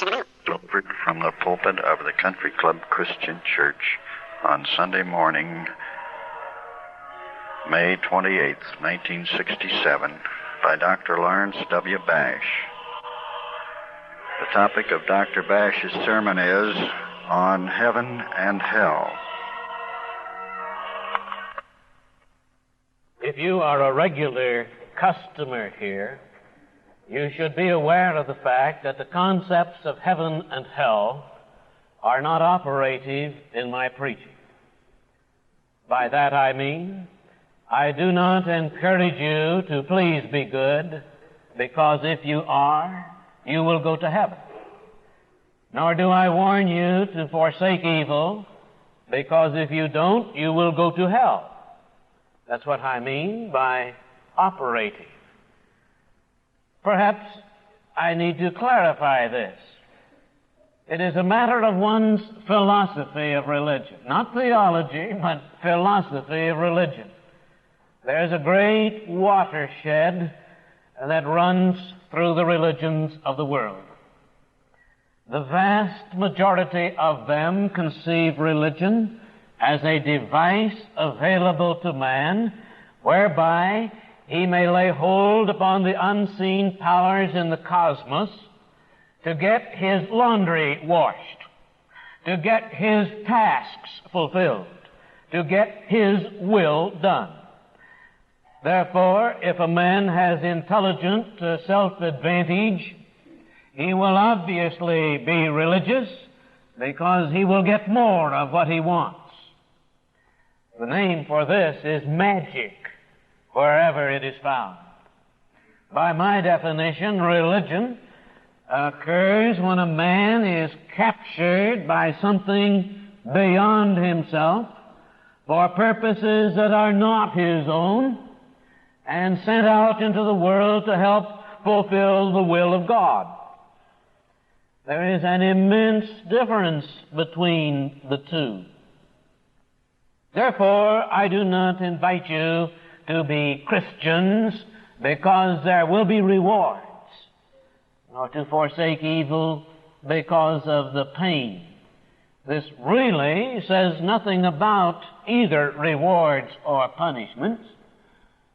Delivered from the pulpit of the Country Club Christian Church on Sunday morning, May 28, 1967, by Dr. Lawrence W. Bash. The topic of Dr. Bash's sermon is On Heaven and Hell. If you are a regular customer here, you should be aware of the fact that the concepts of heaven and hell are not operative in my preaching. By that I mean, I do not encourage you to please be good, because if you are, you will go to heaven. Nor do I warn you to forsake evil, because if you don't, you will go to hell. That's what I mean by operating. Perhaps I need to clarify this. It is a matter of one's philosophy of religion. Not theology, but philosophy of religion. There's a great watershed that runs through the religions of the world. The vast majority of them conceive religion as a device available to man whereby he may lay hold upon the unseen powers in the cosmos to get his laundry washed, to get his tasks fulfilled, to get his will done. Therefore, if a man has intelligent self-advantage, he will obviously be religious because he will get more of what he wants. The name for this is magic, wherever it is found. By my definition, religion occurs when a man is captured by something beyond himself for purposes that are not his own and sent out into the world to help fulfill the will of God. There is an immense difference between the two. Therefore, I do not invite you to be Christians because there will be rewards, nor to forsake evil because of the pain. This really says nothing about either rewards or punishments.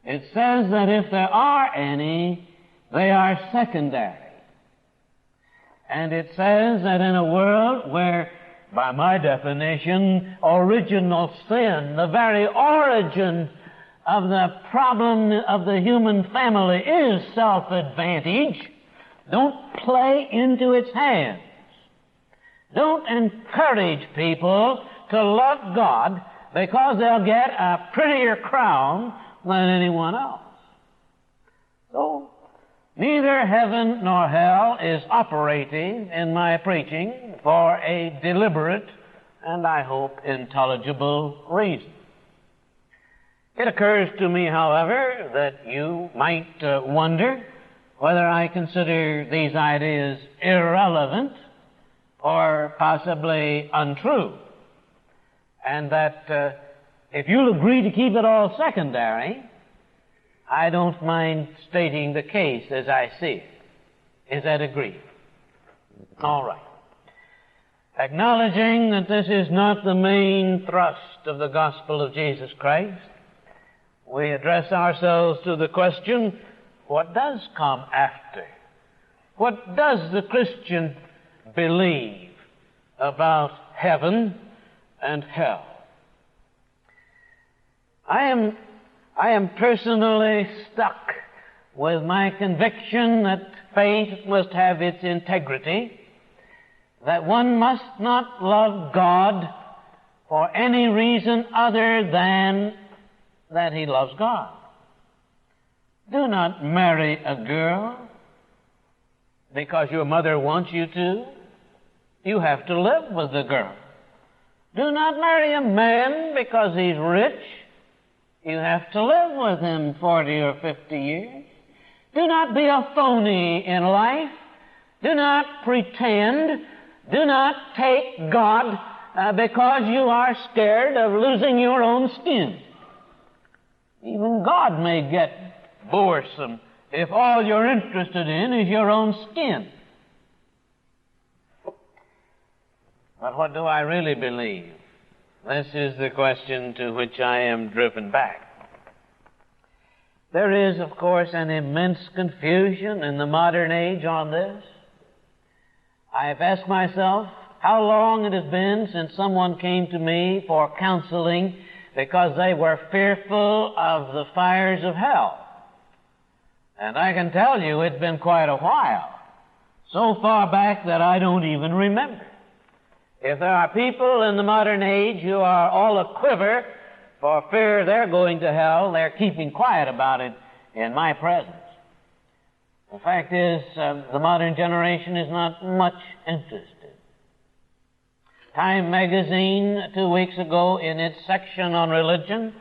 It says that if there are any, they are secondary. And it says that in a world where, by my definition, original sin, the very origin of the problem of the human family is self-advantage, don't play into its hands. Don't encourage people to love God because they'll get a prettier crown than anyone else. So, neither heaven nor hell is operating in my preaching for a deliberate and, I hope, intelligible reason. It occurs to me, however, that you might wonder whether I consider these ideas irrelevant or possibly untrue, and that if you'll agree to keep it all secondary, I don't mind stating the case as I see it. Is that agreed? All right. Acknowledging that this is not the main thrust of the gospel of Jesus Christ, we address ourselves to the question, what does come after? What does the Christian believe about heaven and hell? I am personally stuck with my conviction that faith must have its integrity, that one must not love God for any reason other than that he loves God. Do not marry a girl because your mother wants you to. You have to live with the girl. Do not marry a man because he's rich. You have to live with him 40 or 50 years. Do not be a phony in life. Do not pretend. Do not take God because you are scared of losing your own skin. Even God may get boresome if all you're interested in is your own skin. But what do I really believe? This is the question to which I am driven back. There is, of course, an immense confusion in the modern age on this. I've asked myself how long it has been since someone came to me for counseling because they were fearful of the fires of hell. And I can tell you it's been quite a while, so far back that I don't even remember. If there are people in the modern age who are all a-quiver for fear they're going to hell, they're keeping quiet about it in my presence. The fact is, the modern generation is not much interested. Time magazine, 2 weeks ago, in its section on religion,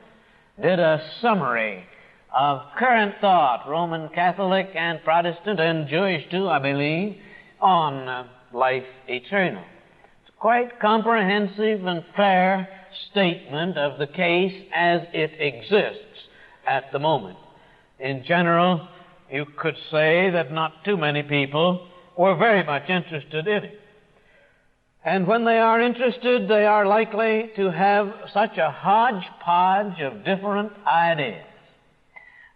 did a summary of current thought, Roman Catholic and Protestant and Jewish too, I believe, on life eternal. It's a quite comprehensive and fair statement of the case as it exists at the moment. In general, you could say that not too many people were very much interested in it. And when they are interested, they are likely to have such a hodgepodge of different ideas.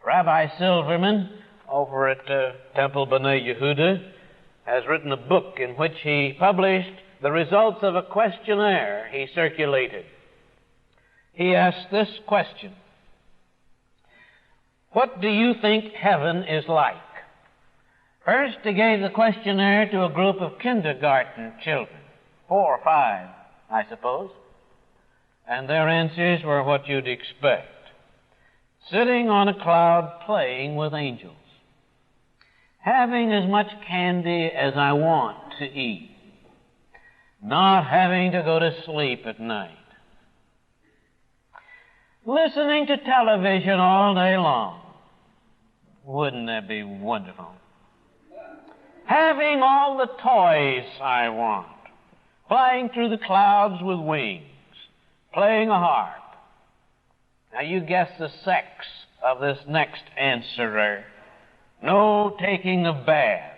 Rabbi Silverman, over at Temple B'nai Yehuda, has written a book in which he published the results of a questionnaire he circulated. He asked this question: what do you think heaven is like? First, he gave the questionnaire to a group of kindergarten children, 4 or 5, I suppose, and their answers were what you'd expect. Sitting on a cloud playing with angels. Having as much candy as I want to eat. Not having to go to sleep at night. Listening to television all day long. Wouldn't that be wonderful? Having all the toys I want. Flying through the clouds with wings. Playing a harp. Now you guess the sex of this next answerer. No taking of baths.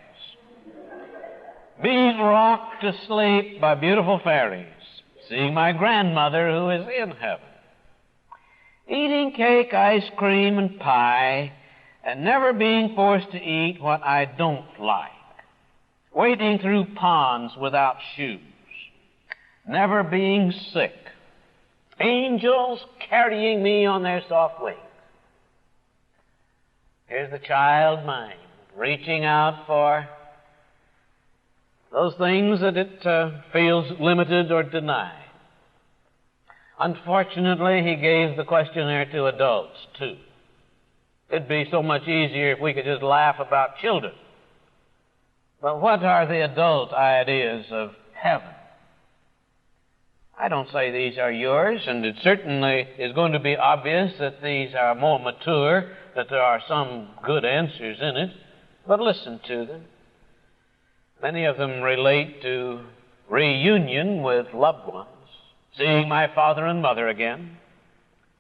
Being rocked to sleep by beautiful fairies. Seeing my grandmother who is in heaven. Eating cake, ice cream, and pie, and never being forced to eat what I don't like. Wading through ponds without shoes. Never being sick. Angels carrying me on their soft wings. Here's the child mind, reaching out for those things that it feels limited or denied. Unfortunately, he gave the questionnaire to adults, too. It'd be so much easier if we could just laugh about children. But what are the adult ideas of heaven? I don't say these are yours, and it certainly is going to be obvious that these are more mature, that there are some good answers in it. But listen to them. Many of them relate to reunion with loved ones. Seeing my father and mother again.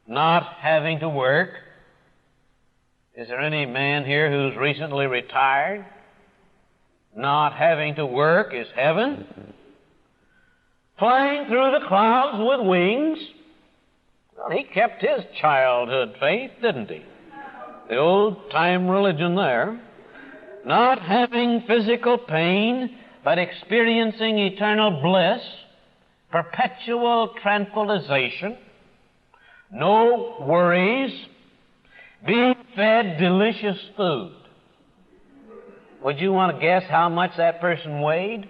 Not having to work. Is there any man here who's recently retired? Not having to work is heaven. Flying through the clouds with wings. Well, he kept his childhood faith, didn't he? The old-time religion there. Not having physical pain, but experiencing eternal bliss. Perpetual tranquilization. No worries. Being fed delicious food. Would you want to guess how much that person weighed?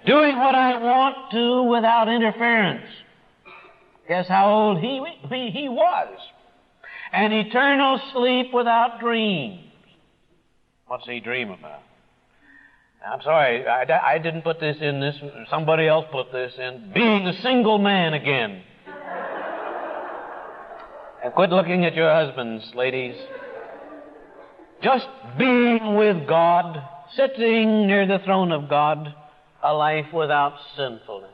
Doing what I want to without interference. Guess how old he was. And eternal sleep without dreams. What's he dream about? I'm sorry, I didn't put this in this. Somebody else put this in. Being a single man again. And quit looking at your husbands, ladies. Just being with God, sitting near the throne of God, a life without sinfulness.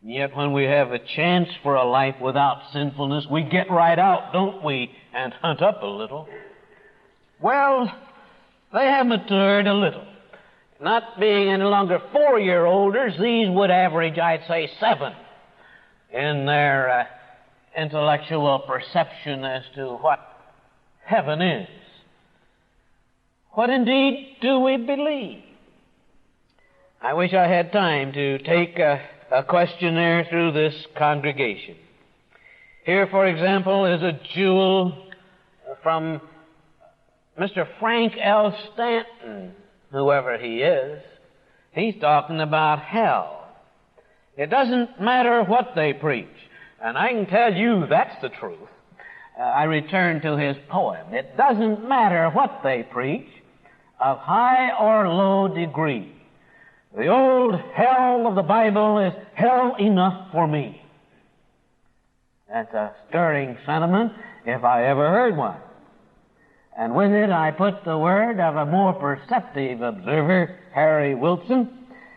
Yet when we have a chance for a life without sinfulness, we get right out, don't we, and hunt up a little. Well, they have matured a little. not being any longer 4-year-olders, these would average, I'd say, 7 in their intellectual perception as to what heaven is. What indeed do we believe? I wish I had time to take a questionnaire through this congregation. Here, for example, is a jewel from Mr. Frank L. Stanton, whoever he is. He's talking about hell. It doesn't matter what they preach, and I can tell you that's the truth. I return to his poem. It doesn't matter what they preach, of high or low degree. The old hell of the Bible is hell enough for me. That's a stirring sentiment, if I ever heard one. And with it I put the word of a more perceptive observer, Harry Wilson.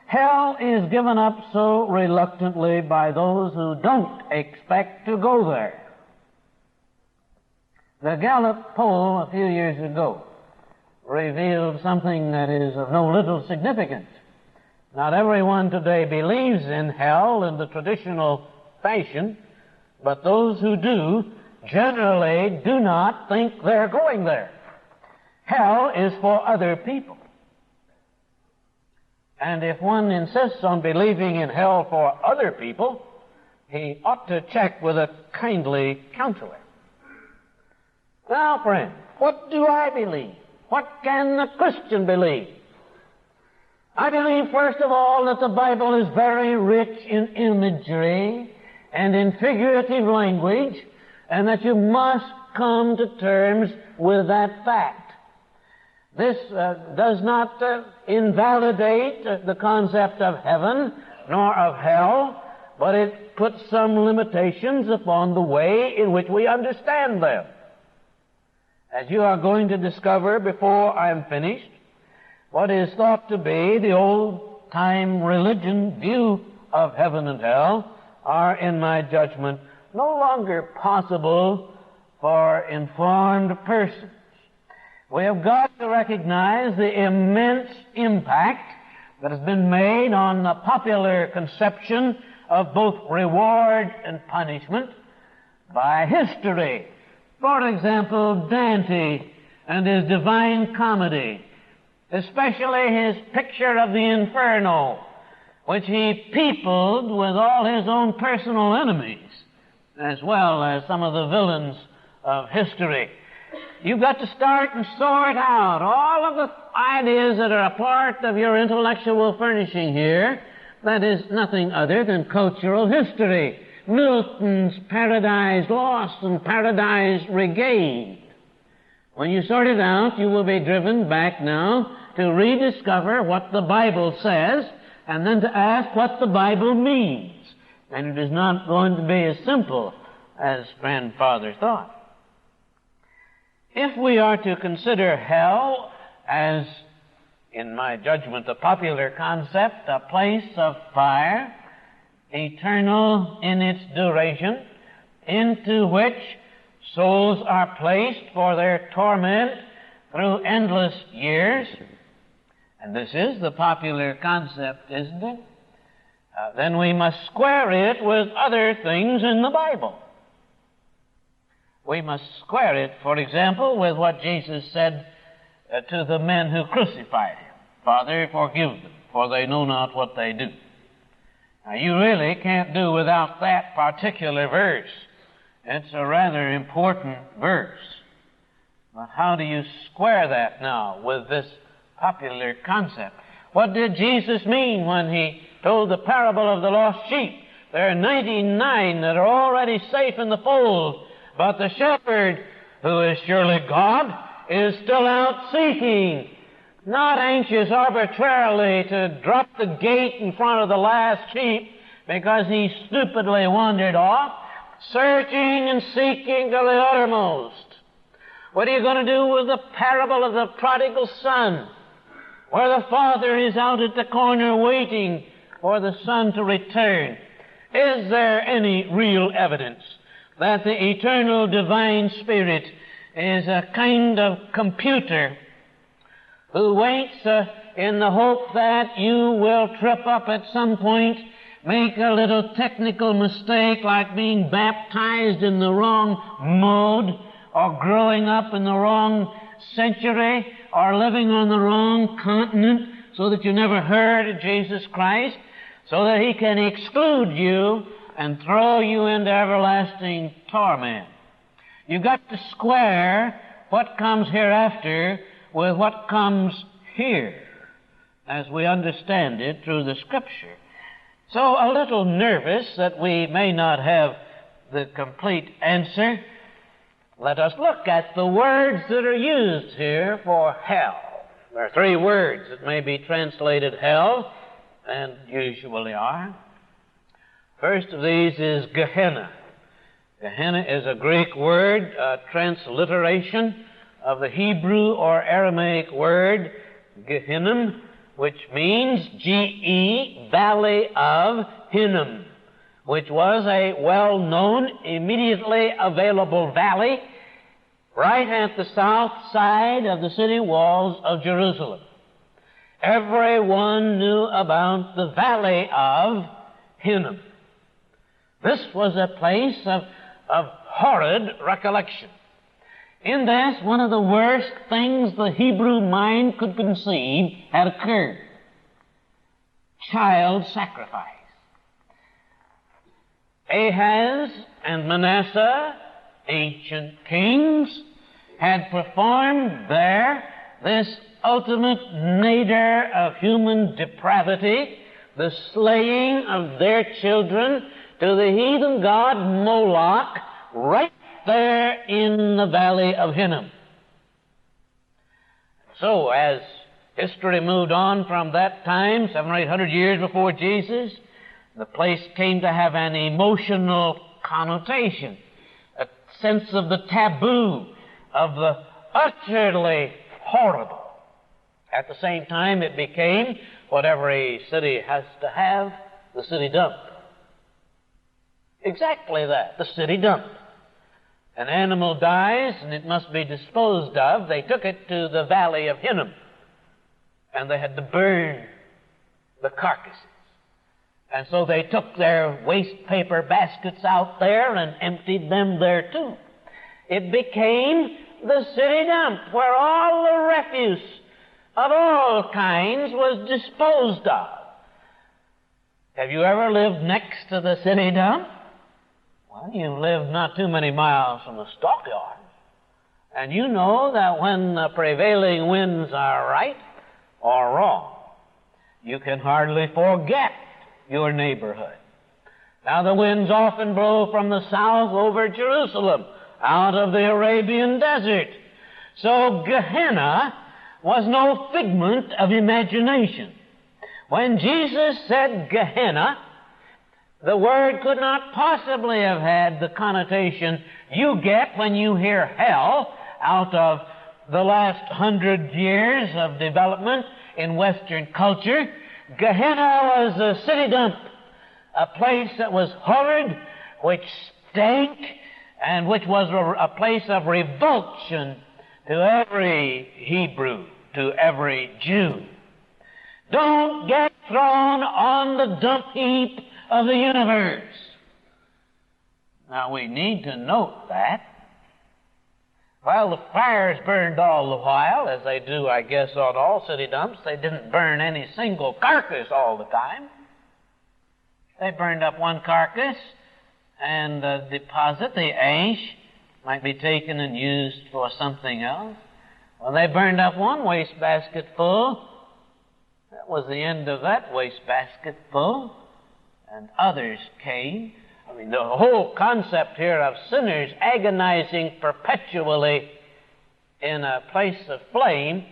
Hell is given up so reluctantly by those who don't expect to go there. The Gallup poll a few years ago revealed something that is of no little significance. Not everyone today believes in hell in the traditional fashion, but those who do generally do not think they're going there. Hell is for other people. And if one insists on believing in hell for other people, he ought to check with a kindly counselor. Now, friend, what do I believe? What can the Christian believe? I believe, first of all, that the Bible is very rich in imagery and in figurative language, and that you must come to terms with that fact. This does not invalidate the concept of heaven nor of hell, but it puts some limitations upon the way in which we understand them. As you are going to discover before I'm finished, what is thought to be the old-time religion view of heaven and hell are, in my judgment, no longer possible for informed persons. We have got to recognize the immense impact that has been made on the popular conception of both reward and punishment by history. For example, Dante and his Divine Comedy, especially his picture of the Inferno, which he peopled with all his own personal enemies, as well as some of the villains of history. You've got to start and sort out all of the ideas that are a part of your intellectual furnishing here. That is nothing other than cultural history. Milton's Paradise Lost and Paradise Regained. When you sort it out, you will be driven back now to rediscover what the Bible says and then to ask what the Bible means. And it is not going to be as simple as grandfather thought. If we are to consider hell as, in my judgment, the popular concept, a place of fire, eternal in its duration, into which souls are placed for their torment through endless years, and this is the popular concept, isn't it? Then we must square it with other things in the Bible. We must square it, for example, with what Jesus said to the men who crucified him. Father, forgive them, for they know not what they do. Now, you really can't do without that particular verse. It's a rather important verse. But how do you square that now with this popular concept? What did Jesus mean when he told the parable of the lost sheep? There are 99 that are already safe in the fold, but the shepherd, who is surely God, is still out seeking, not anxious arbitrarily to drop the gate in front of the last sheep because he stupidly wandered off, searching and seeking to the uttermost. What are you going to do with the parable of the prodigal son, where the father is out at the corner waiting for the son to return? Is there any real evidence that the eternal divine Spirit is a kind of computer who waits in the hope that you will trip up at some point, make a little technical mistake like being baptized in the wrong mode, or growing up in the wrong century, or living on the wrong continent, so that you never heard of Jesus Christ, so that He can exclude you and throw you into everlasting torment. You've got to square what comes hereafter with what comes here, as we understand it through the Scripture. So a little nervous that we may not have the complete answer. Let us look at the words that are used here for hell. There are three words that may be translated hell, and usually are. First of these is Gehenna. Gehenna is a Greek word, a transliteration of the Hebrew or Aramaic word Gehinnom, which means G-E, Valley of Hinnom, which was a well-known, immediately available valley right at the south side of the city walls of Jerusalem. Everyone knew about the Valley of Hinnom. This was a place of horrid recollection. In this, one of the worst things the Hebrew mind could conceive had occurred. Child sacrifice. Ahaz and Manasseh, ancient kings, had performed there this ultimate nadir of human depravity, the slaying of their children to the heathen god Moloch, right there in the Valley of Hinnom. So, as history moved on from that time, 700 or 800 years before Jesus, the place came to have an emotional connotation, a sense of the taboo, of the utterly horrible. At the same time, it became what every city has to have, the city dump. Exactly that, the city dump. An animal dies and it must be disposed of. They took it to the Valley of Hinnom, and they had to burn the carcasses. And so they took their waste paper baskets out there and emptied them there too. It became the city dump where all the refuse of all kinds was disposed of. Have you ever lived next to the city dump? Well, you live not too many miles from the stockyards. And you know that when the prevailing winds are right or wrong, you can hardly forget your neighborhood. Now, the winds often blow from the south over Jerusalem, out of the Arabian desert. So Gehenna was no figment of imagination. When Jesus said Gehenna, the word could not possibly have had the connotation you get when you hear hell out of the last 100 years of development in Western culture. Gehenna was a city dump, a place that was horrid, which stank, and which was a place of revulsion to every Hebrew, to every Jew. Don't get thrown on the dump heap of the universe. Now, we need to note that while the fires burned all the while, as they do, I guess, on all city dumps, they didn't burn any single carcass all the time. They burned up one carcass, and the deposit, the ash, might be taken and used for something else. When they burned up one wastebasket full, that was the end of that wastebasket full, and others came. I mean, the whole concept here of sinners agonizing perpetually in a place of flame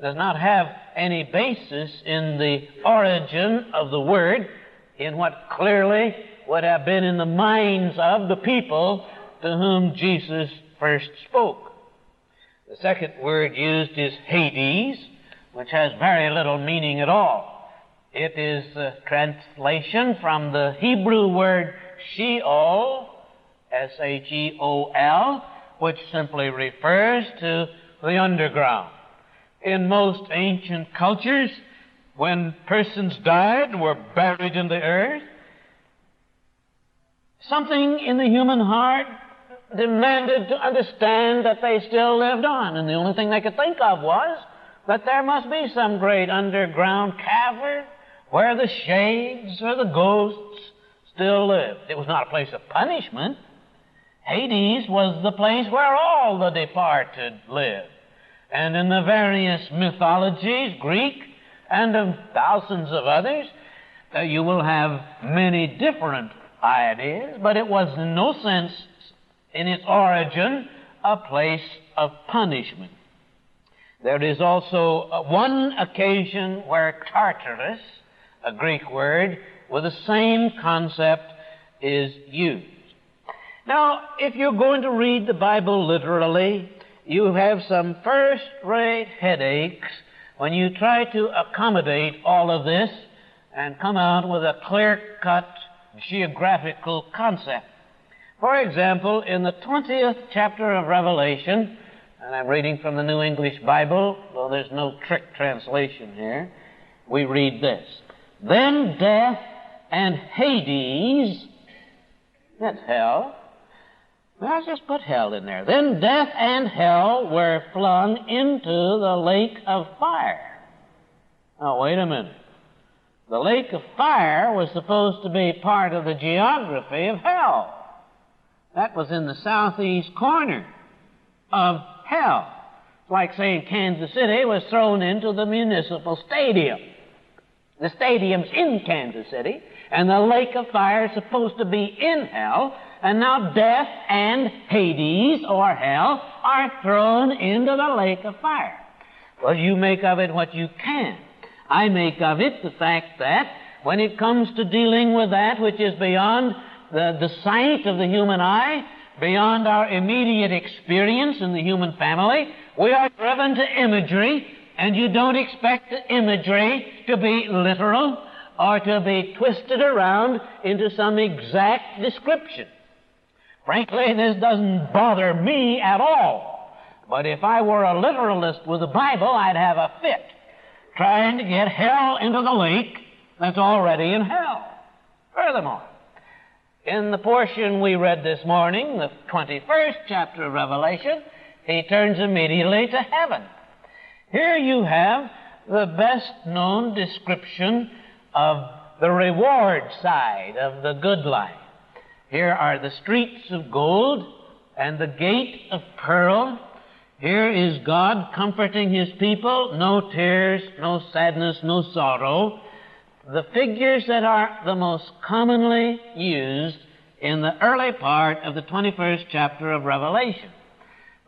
does not have any basis in the origin of the word, in what clearly would have been in the minds of the people to whom Jesus first spoke. The second word used is Hades, which has very little meaning at all. It is a translation from the Hebrew word Sheol, S-H-E-O-L, which simply refers to the underground. In most ancient cultures, when persons died and were buried in the earth, something in the human heart demanded to understand that they still lived on. And the only thing they could think of was that there must be some great underground cavern where the shades or the ghosts still lived. It was not a place of punishment. Hades was the place where all the departed lived. And in the various mythologies, Greek and of thousands of others, you will have many different ideas, but it was in no sense, in its origin, a place of punishment. There is also one occasion where Tartarus, a Greek word, with the same concept is used. Now, if you're going to read the Bible literally, you have some first-rate headaches when you try to accommodate all of this and come out with a clear-cut geographical concept. For example, in the 20th chapter of Revelation, and I'm reading from the New English Bible, though there's no trick translation here, we read this: "Then death and Hades," that's hell. Well, just put hell in there. "Then death and hell were flung into the lake of fire." Now, wait a minute. The lake of fire was supposed to be part of the geography of hell. That was in the southeast corner of hell. It's like saying Kansas City was thrown into the municipal stadium. The stadium's in Kansas City, and the lake of fire is supposed to be in hell, and now death and Hades, or hell, are thrown into the lake of fire. Well, you make of it what you can. I make of it the fact that when it comes to dealing with that which is beyond the sight of the human eye, beyond our immediate experience in the human family, we are driven to imagery, and you don't expect the imagery to be literal or to be twisted around into some exact description. Frankly, this doesn't bother me at all. But if I were a literalist with the Bible, I'd have a fit trying to get hell into the lake that's already in hell. Furthermore, in the portion we read this morning, the 21st chapter of Revelation, he turns immediately to heaven. Here you have the best-known description of the reward side of the good life. Here are the streets of gold and the gate of pearl. Here is God comforting His people. No tears, no sadness, no sorrow. The figures that are the most commonly used in the early part of the 21st chapter of Revelation.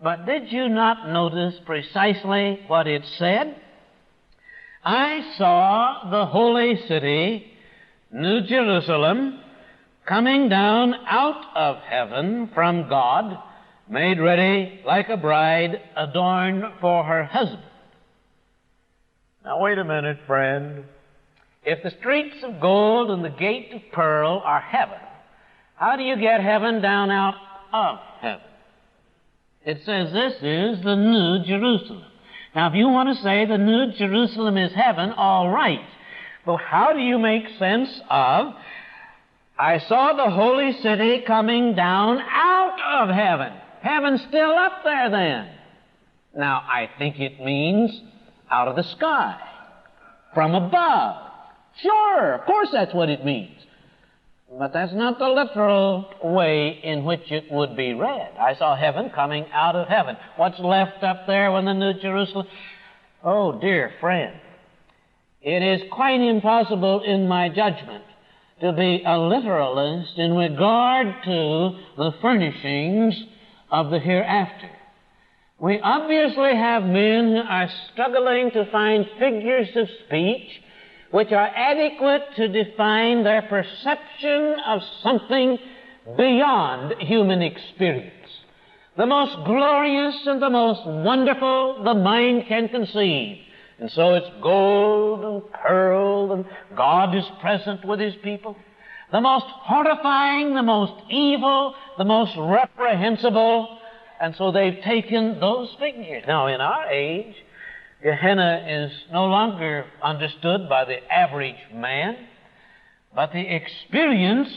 But did you not notice precisely what it said? "I saw the holy city, New Jerusalem, coming down out of heaven from God, made ready like a bride adorned for her husband." Now, wait a minute, friend. If the streets of gold and the gate of pearl are heaven, how do you get heaven down out of heaven? It says this is the New Jerusalem. Now, if you want to say the New Jerusalem is heaven, all right. But how do you make sense of, "I saw the holy city coming down out of heaven"? Heaven's still up there then. Now, I think it means out of the sky, from above. Sure, of course that's what it means. But that's not the literal way in which it would be read. I saw heaven coming out of heaven. What's left up there when the New Jerusalem? Oh, dear friend, it is quite impossible in my judgment to be a literalist in regard to the furnishings of the hereafter. We obviously have men who are struggling to find figures of speech which are adequate to define their perception of something beyond human experience. The most glorious and the most wonderful the mind can conceive. And so it's gold and pearl, and God is present with His people. The most horrifying, the most evil, the most reprehensible. And so they've taken those figures. Now, in our age, Gehenna is no longer understood by the average man, but the experience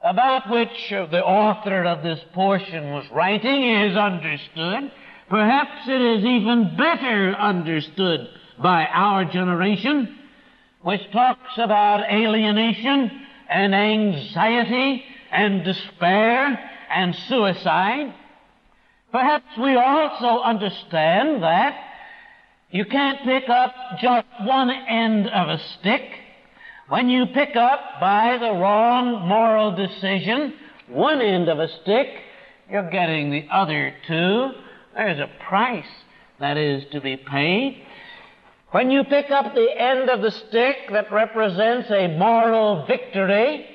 about which the author of this portion was writing is understood. Perhaps it is even better understood by our generation, which talks about alienation and anxiety and despair and suicide. Perhaps we also understand that you can't pick up just one end of a stick. When you pick up by the wrong moral decision one end of a stick, you're getting the other two. There's a price that is to be paid. When you pick up the end of the stick that represents a moral victory,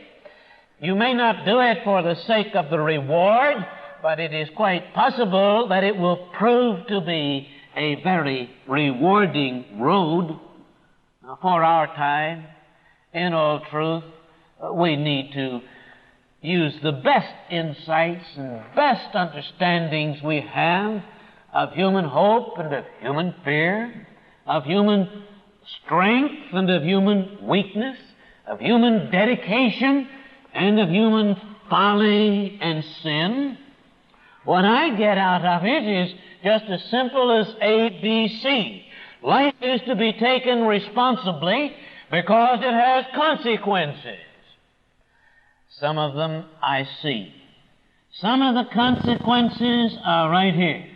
you may not do it for the sake of the reward, but it is quite possible that it will prove to be a very rewarding road. Now, for our time, in all truth, we need to use the best insights and best understandings we have of human hope and of human fear, of human strength and of human weakness, of human dedication and of human folly and sin. What I get out of it is just as simple as ABC. Life is to be taken responsibly because it has consequences. Some of them I see. Some of the consequences are right here.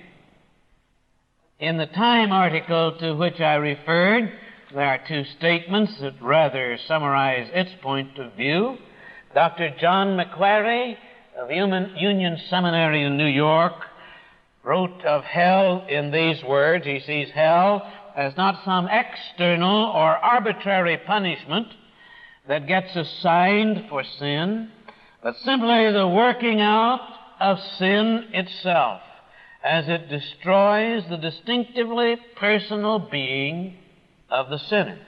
In the Time article to which I referred, there are two statements that rather summarize its point of view. Dr. John McQuarrie of Union Seminary in New York wrote of hell in these words. He sees hell as not some external or arbitrary punishment that gets assigned for sin, but simply the working out of sin itself as it destroys the distinctively personal being of the sinner.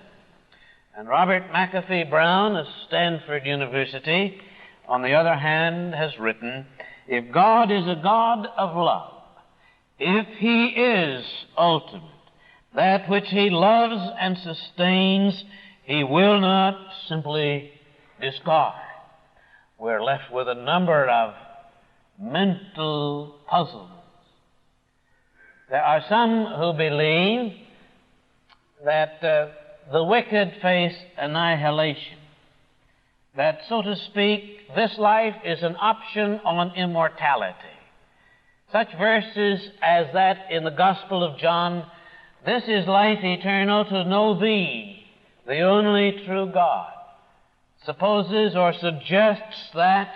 And Robert McAfee Brown of Stanford University, on the other hand, has written, if God is a God of love, if He is ultimate, that which He loves and sustains, He will not simply discard. We're left with a number of mental puzzles. There are some who believe that the wicked face annihilation, that, so to speak, this life is an option on immortality. Such verses as that in the Gospel of John, this is life eternal to know Thee, the only true God, supposes or suggests that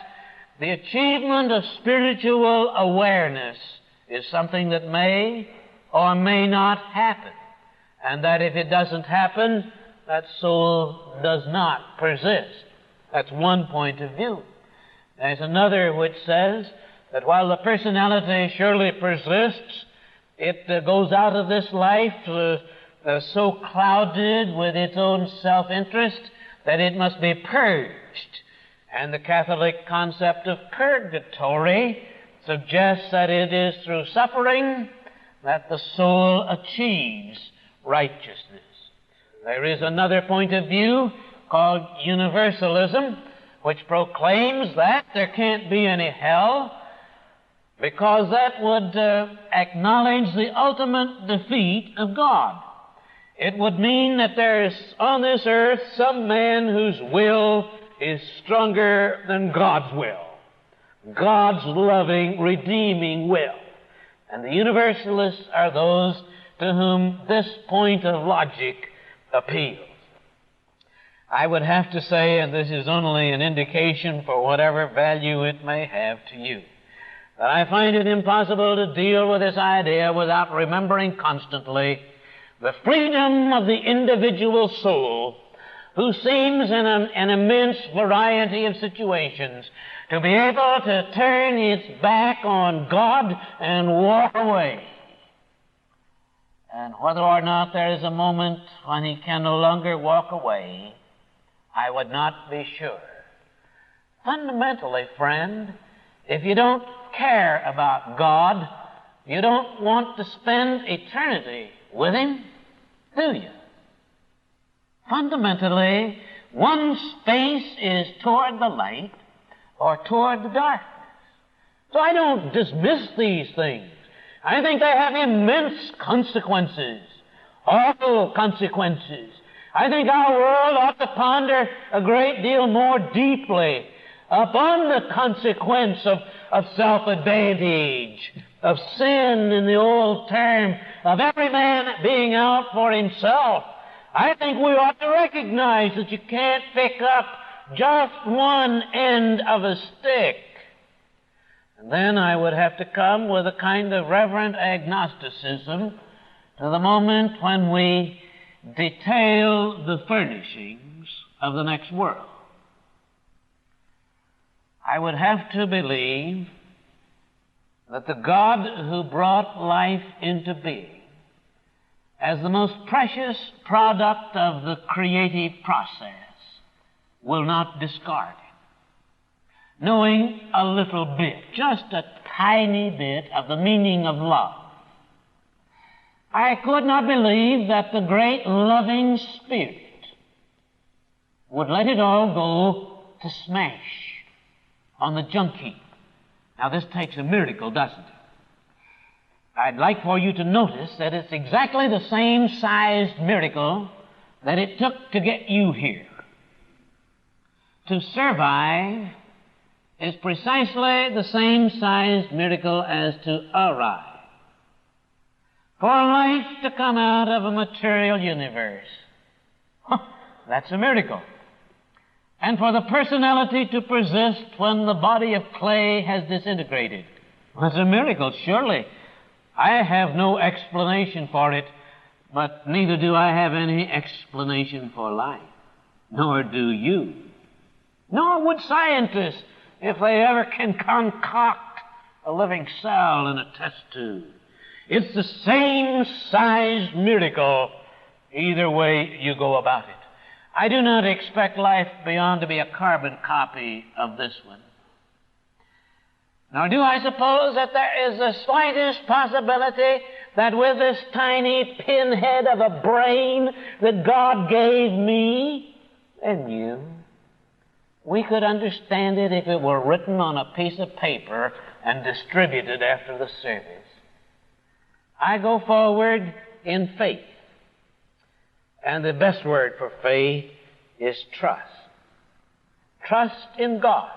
the achievement of spiritual awareness is something that may or may not happen, and that if it doesn't happen, that soul does not persist. That's one point of view. There's another which says that while the personality surely persists, it goes out of this life so clouded with its own self-interest that it must be purged. And the Catholic concept of purgatory suggests that it is through suffering that the soul achieves righteousness. There is another point of view called universalism, which proclaims that there can't be any hell because that would acknowledge the ultimate defeat of God. It would mean that there is on this earth some man whose will is stronger than God's will. God's loving, redeeming will. And the universalists are those to whom this point of logic appeals. I would have to say, and this is only an indication for whatever value it may have to you, that I find it impossible to deal with this idea without remembering constantly the freedom of the individual soul who seems in an immense variety of situations to be able to turn its back on God and walk away. And whether or not there is a moment when he can no longer walk away, I would not be sure. Fundamentally, friend, if you don't care about God, you don't want to spend eternity with Him? Do you? Fundamentally, one's face is toward the light or toward the darkness. So I don't dismiss these things. I think they have immense consequences, awful consequences. I think our world ought to ponder a great deal more deeply upon the consequence of self-advantage, of sin in the old term, of every man being out for himself. I think we ought to recognize that you can't pick up just one end of a stick. And then I would have to come with a kind of reverent agnosticism to the moment when we detail the furnishings of the next world. I would have to believe that the God who brought life into being as the most precious product of the creative process will not discard it. Knowing a little bit, just a tiny bit of the meaning of love, I could not believe that the great loving Spirit would let it all go to smash on the junk heap. Now this takes a miracle, doesn't it? I'd like for you to notice that it's exactly the same sized miracle that it took to get you here. To survive is precisely the same sized miracle as to arrive. For life to come out of a material universe, that's a miracle. And for the personality to persist when the body of clay has disintegrated, that's a miracle, surely. I have no explanation for it, but neither do I have any explanation for life. Nor do you. Nor would scientists, if they ever can concoct a living cell in a test tube. It's the same size miracle either way you go about it. I do not expect life beyond to be a carbon copy of this one. Nor do I suppose that there is the slightest possibility that with this tiny pinhead of a brain that God gave me and you, we could understand it if it were written on a piece of paper and distributed after the service. I go forward in faith. And the best word for faith is trust. Trust in God,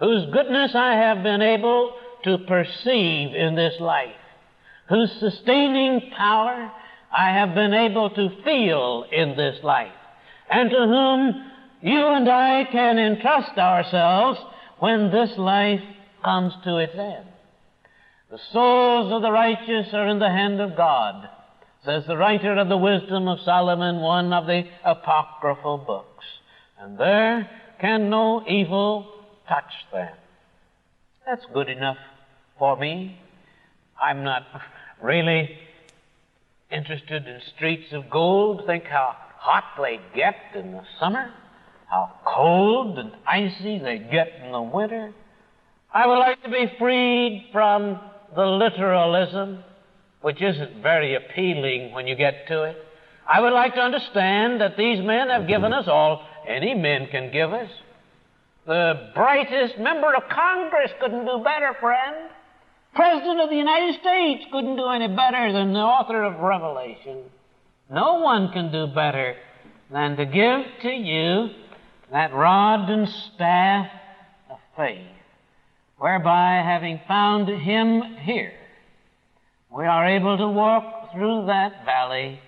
whose goodness I have been able to perceive in this life, whose sustaining power I have been able to feel in this life, and to whom you and I can entrust ourselves when this life comes to its end. The souls of the righteous are in the hand of God, says the writer of the Wisdom of Solomon, one of the apocryphal books, and there can no evil touch them. That's good enough for me. I'm not really interested in streets of gold. Think how hot they get in the summer, how cold and icy they get in the winter. I would like to be freed from the literalism, which isn't very appealing when you get to it. I would like to understand that these men have given us all any men can give us. The brightest member of Congress couldn't do better, friend. President of the United States couldn't do any better than the author of Revelation. No one can do better than to give to you that rod and staff of faith, whereby, having found Him here, we are able to walk through that valley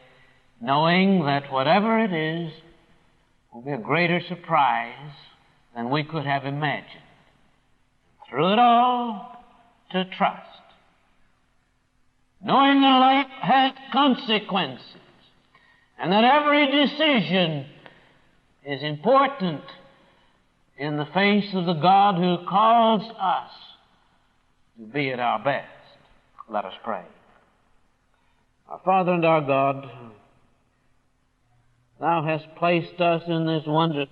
knowing that whatever it is will be a greater surprise than we could have imagined. Through it all, to trust. Knowing that life has consequences and that every decision is important in the face of the God who calls us to be at our best. Let us pray. Our Father and our God, Thou hast placed us in this wondrous